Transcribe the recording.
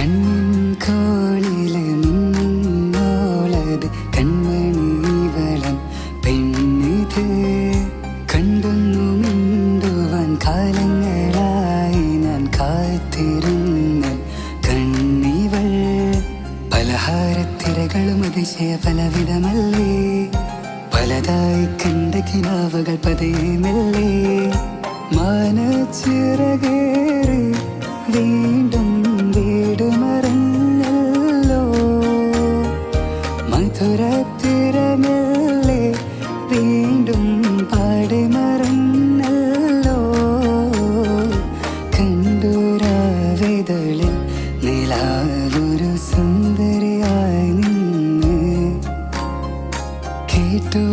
കണ്ണിൻ കോളില് മിന്നുന്നോളത് കൺമണിവളം പെണ്ണിത്. കണ്ടൊന്നു മിണ്ടുവാൻ കാലങ്ങളായി ഞാൻ കാത്തിരുന്ന കണ്ണിവൾ. പലഹാരത്തിരകളും അതിശയ പലവിധമല്ലേ, പലതായി കണ്ട കിനാവുകൾ പതിയെ മെല്ലെ മാനച്ചിറകേറി വീണ്ടും വീടുമറിഞ്ഞല്ലോ. മധുരത്തിരമെല്ലെ വീണ്ടും പാടി മറിഞ്ഞല്ലോ. കണ്ടൂരാവിതളിൽ നിലാവൊരു സുന്ദരിയായി നിന്ന് കേട്ടു